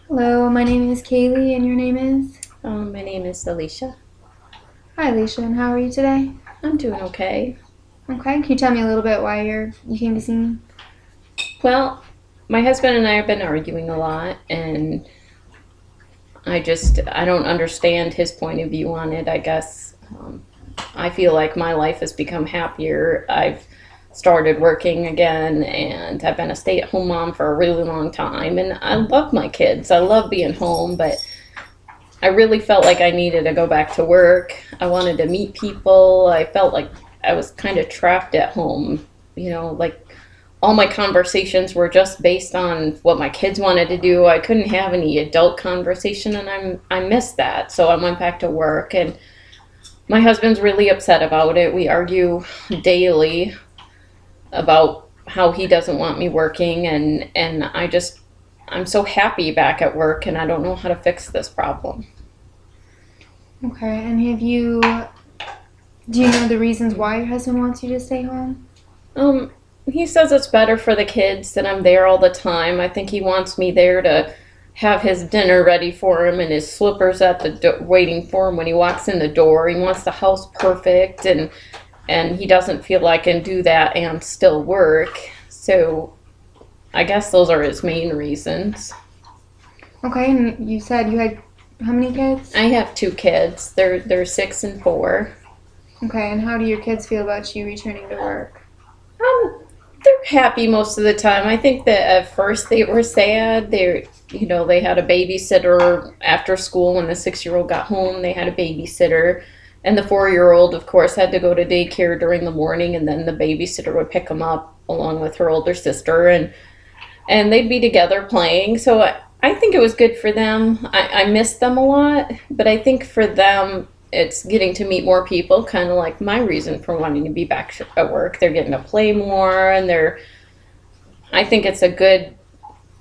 Hello, my name is Kaylee, and your name is? My name is Alicia. Hi, Alicia, and how are you today? I'm doing okay. Okay, can you tell me a little bit why you came to see me? Well, my husband and I have been arguing a lot, and I don't understand his point of view on it, I guess. I feel like my life has become happier. I've started working again, and I've been a stay at home mom for a really long time, and I love my kids. I love being home, but I really felt like I needed to go back to work. I wanted to meet people. I felt like I was kind of trapped at home. Like all my conversations were just based on what my kids wanted to do. I couldn't have any adult conversation, and I missed that. So I went back to work, and my husband's really upset about it. We argue daily about how he doesn't want me working, and I'm so happy back at work, and I don't know how to fix this problem. Okay, and do you know the reasons why your husband wants you to stay home? Um, he says it's better for the kids that I'm there all the time. I think he wants me there to have his dinner ready for him and his slippers at the waiting for him when he walks in the door. He wants the house perfect, and he doesn't feel I can do that and still work. So I guess those are his main reasons. Okay, and you said you had how many kids? I have two kids. They're 6 and 4. Okay, and how do your kids feel about you returning to work? Um, they're happy most of the time. I think that at first they were sad. They had a babysitter after school when the 6-year-old got home. They had a babysitter, and the 4-year-old, of course, had to go to daycare during the morning, and then the babysitter would pick them up along with her older sister, and they'd be together playing. So I think it was good for them. I missed them a lot, but I think for them, it's getting to meet more people, kind of like my reason for wanting to be back at work. They're getting to play more, and I think it's a good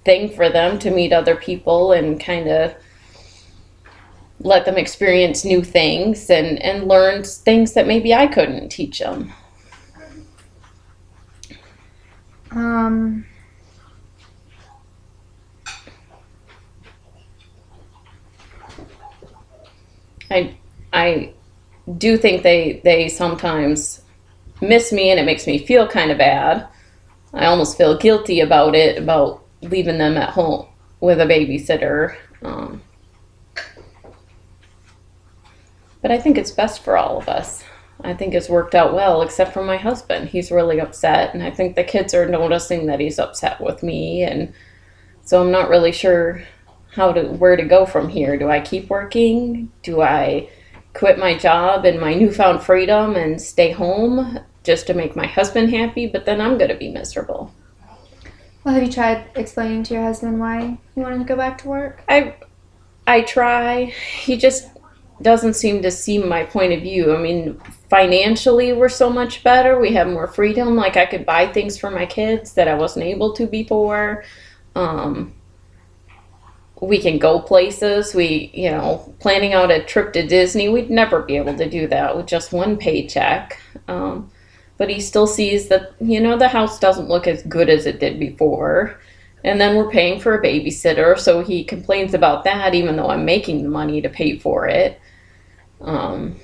thing for them to meet other people and kind of let them experience new things and learn things that maybe I couldn't teach them. Um, I I do think they sometimes miss me, and it makes me feel kind of bad. I almost feel guilty about it, about leaving them at home with a babysitter. But I think it's best for all of us. I think it's worked out well, except for my husband. He's really upset, and I think the kids are noticing that he's upset with me, and so I'm not really sure where to go from here. Do I keep working? Do I quit my job and my newfound freedom and stay home just to make my husband happy? But then I'm going to be miserable. well, have you tried explaining to your husband why you wanted to go back to work? I try. He just doesn't seem to see my point of view. I mean, financially, we're so much better. We have more freedom. Like, I could buy things for my kids that I wasn't able to before. Um, we can go places. Planning out a trip to Disney, we'd never be able to do that with just one paycheck. But he still sees that, the house doesn't look as good as it did before. And then we're paying for a babysitter, so he complains about that, even though I'm making the money to pay for it. Um,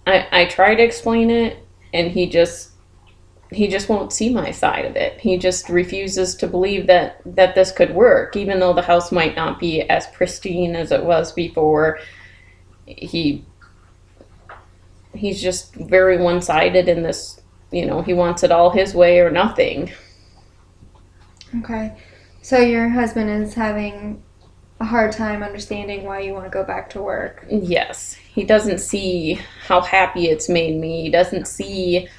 I try to explain it, and he just won't see my side of it. He just refuses to believe that this could work, even though the house might not be as pristine as it was before. He he's just very one-sided in this. He wants it all his way or nothing. Okay, so your husband is having a hard time understanding why you want to go back to work. Yes, he doesn't see how happy it's made me. He doesn't see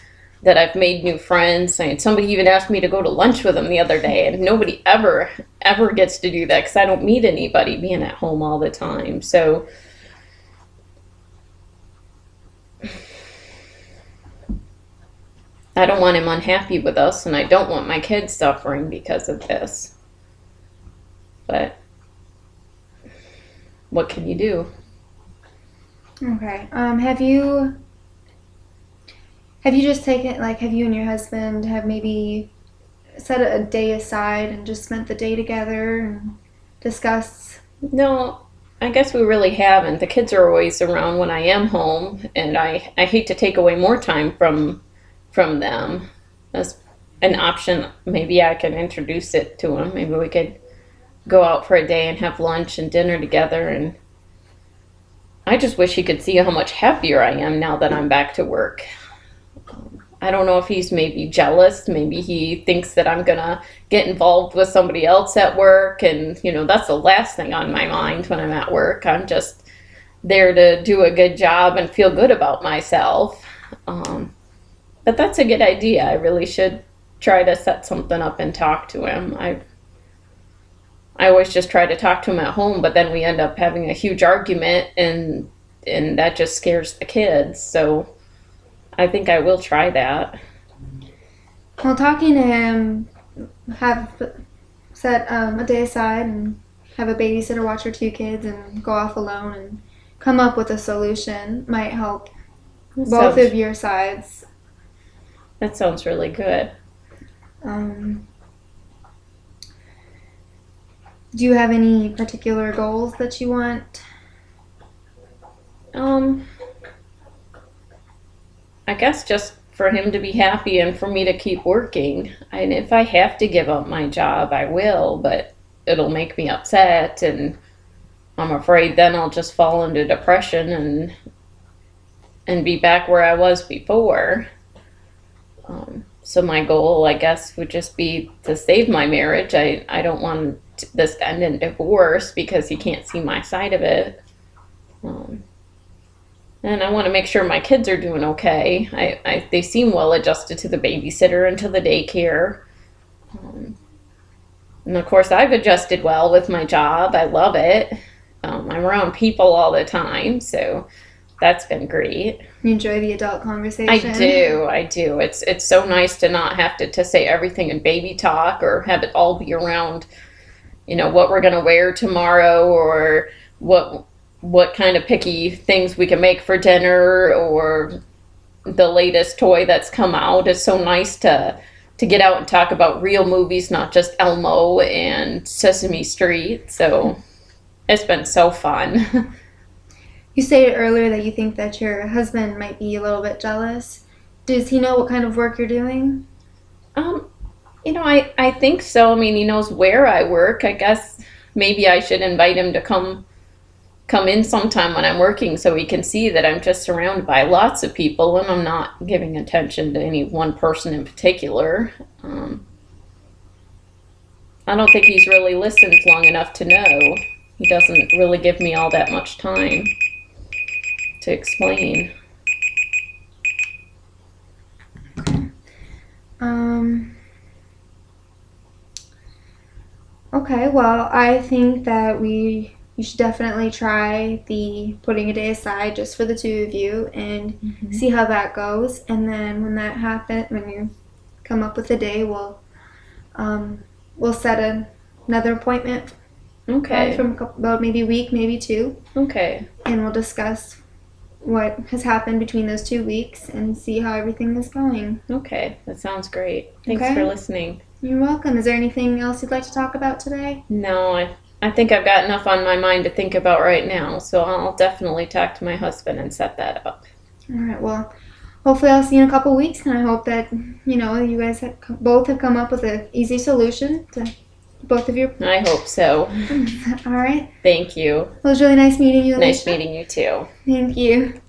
that I've made new friends. I mean, somebody even asked me to go to lunch with him the other day, and nobody ever gets to do that because I don't meet anybody being at home all the time. So I don't want him unhappy with us, and I don't want my kids suffering because of this. But what can you do? Okay. Have you just taken, like, have you and your husband have maybe set a day aside and just spent the day together? And discuss? No, I guess we really haven't. The kids are always around when I am home, and I hate to take away more time from them. As an option, maybe I can introduce it to them. Maybe we could go out for a day and have lunch and dinner together. And I just wish he could see how much happier I am now that I'm back to work. I don't know if he's maybe jealous. Maybe he thinks that I'm gonna get involved with somebody else at work, and that's the last thing on my mind when I'm at work. I'm just there to do a good job and feel good about myself. But that's a good idea. I really should try to set something up and talk to him. I always just try to talk to him at home, but then we end up having a huge argument, and that just scares the kids. So I think I will try that. Well, talking to him, have set a day aside and have a babysitter watch your two kids and go off alone and come up with a solution might help both of your sides. That sounds really good. Do you have any particular goals that you want? I guess just for him to be happy and for me to keep working. And if I have to give up my job, I will, but it'll make me upset, and I'm afraid then I'll just fall into depression and be back where I was before. So my goal, I guess, would just be to save my marriage. I don't want this to end in divorce because he can't see my side of it. And I want to make sure my kids are doing okay. They seem well adjusted to the babysitter and to the daycare. And of course, I've adjusted well with my job. I love it. I'm around people all the time, so that's been great. You enjoy the adult conversation? I do. It's so nice to not have to say everything in baby talk or have it all be around, what we're going to wear tomorrow or what kind of picky things we can make for dinner or the latest toy that's come out. It's so nice to get out and talk about real movies, not just Elmo and Sesame Street. So it's been so fun. You stated earlier that you think that your husband might be a little bit jealous. Does he know what kind of work you're doing? I think so. I mean, he knows where I work. I guess maybe I should invite him to come in sometime when I'm working so he can see that I'm just surrounded by lots of people and I'm not giving attention to any one person in particular. I don't think he's really listened long enough to know. He doesn't really give me all that much time to explain. Okay, well, I think that you should definitely try the putting a day aside just for the two of you and see how that goes. And then when that happens, when you come up with a day, we'll set another appointment. Okay. From about maybe a week, maybe two. Okay. And we'll discuss what has happened between those 2 weeks and see how everything is going. Okay, that sounds great. Thanks for listening. You're welcome. Is there anything else you'd like to talk about today? No, I think I've got enough on my mind to think about right now, so I'll definitely talk to my husband and set that up. All right, well, hopefully I'll see you in a couple weeks, and I hope that, you guys both have come up with an easy solution to both of your... I hope so. All right. Thank you. Well, it was really nice meeting you, Alicia. Nice meeting you too. Thank you.